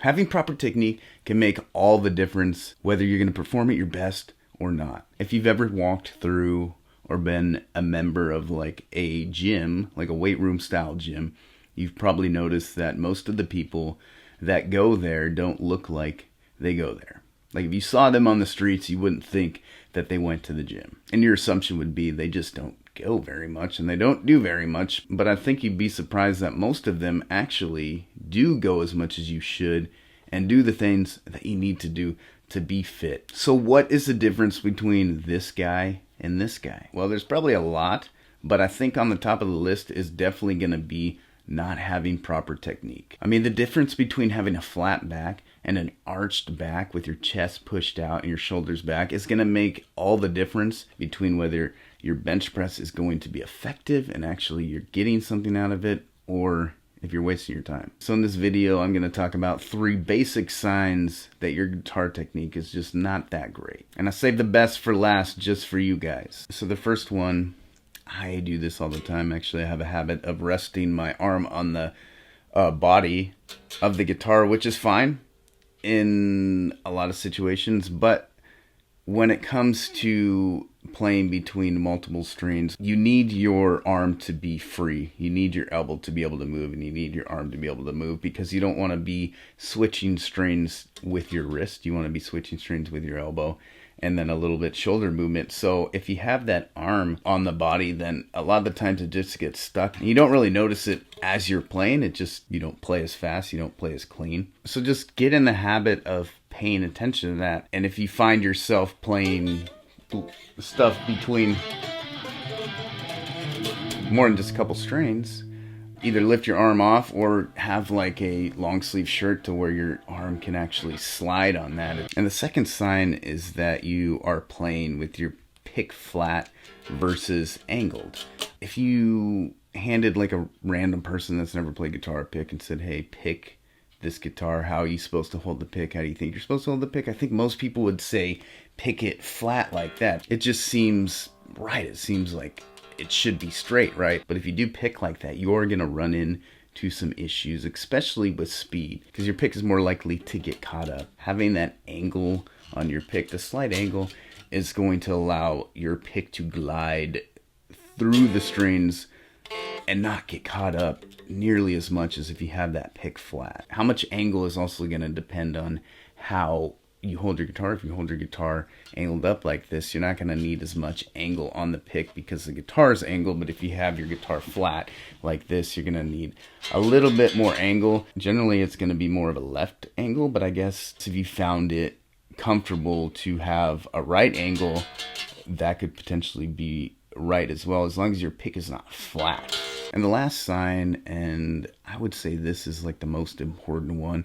Having proper technique can make all the difference whether you're going to perform at your best or not. If you've ever walked through or been a member of like a gym, like a weight room style gym, you've probably noticed that most of the people that go there don't look like they go there. Like if you saw them on the streets, you wouldn't think that they went to the gym. And your assumption would be they just don't go very much and they don't do very much. But I think you'd be surprised that most of them actually do go as much as you should and do the things that you need to do to be fit. So what is the difference between this guy and this guy? Well, there's probably a lot, but I think on the top of the list is definitely going to be not having proper technique. I mean, the difference between having a flat back and an arched back with your chest pushed out and your shoulders back is going to make all the difference between whether your bench press is going to be effective and actually you're getting something out of it, or if you're wasting your time. So in this video, I'm going to talk about 3 basic signs that your guitar technique is just not that great. And I saved the best for last just for you guys. So the first one, I do this all the time. Actually, I have a habit of resting my arm on the body of the guitar, which is fine in a lot of situations. But when it comes to playing between multiple strings, you need your arm to be free. You need your elbow to be able to move, and you need your arm to be able to move, because you don't want to be switching strings with your wrist. You want to be switching strings with your elbow and then a little bit shoulder movement. So if you have that arm on the body, then a lot of the times it just gets stuck. And you don't really notice it as you're playing. It just, you don't play as fast, you don't play as clean. So just get in the habit of paying attention to that. And if you find yourself playing stuff between more than just a couple strings, either lift your arm off or have like a long sleeve shirt to where your arm can actually slide on that. And the second sign is that you are playing with your pick flat versus angled. If you handed like a random person that's never played guitar a pick and said, hey, pick this guitar, how are you supposed to hold the pick? How do you think you're supposed to hold the pick? I think most people would say pick it flat like that. It just seems right. It seems like it should be straight, right? But if you do pick like that, you're going to run into some issues, especially with speed, because your pick is more likely to get caught up. Having that angle on your pick, the slight angle, is going to allow your pick to glide through the strings and not get caught up nearly as much as if you have that pick flat. How much angle is also going to depend on how you hold your guitar. If you hold your guitar angled up like this, you're not going to need as much angle on the pick because the guitar is angled. But if you have your guitar flat like this, you're going to need a little bit more angle. Generally, it's going to be more of a left angle, but I guess if you found it comfortable to have a right angle, that could potentially be right as well, as long as your pick is not flat. And the last sign, and I would say this is like the most important one,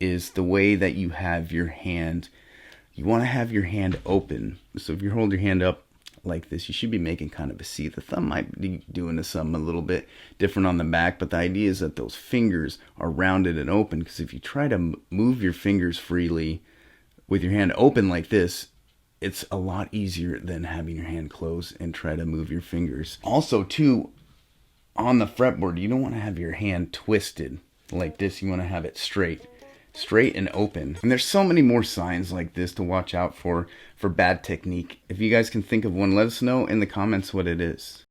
is the way that you have your hand. You want to have your hand open. So if you hold your hand up like this, you should be making kind of a C. The thumb might be doing something a little bit different on the back, but the idea is that those fingers are rounded and open, because if you try to move your fingers freely with your hand open like this, it's a lot easier than having your hand closed and try to move your fingers. Also, too, on the fretboard, you don't want to have your hand twisted like this. You want to have it straight and open. And there's so many more signs like this to watch out for bad technique. If you guys can think of one, let us know in the comments what it is.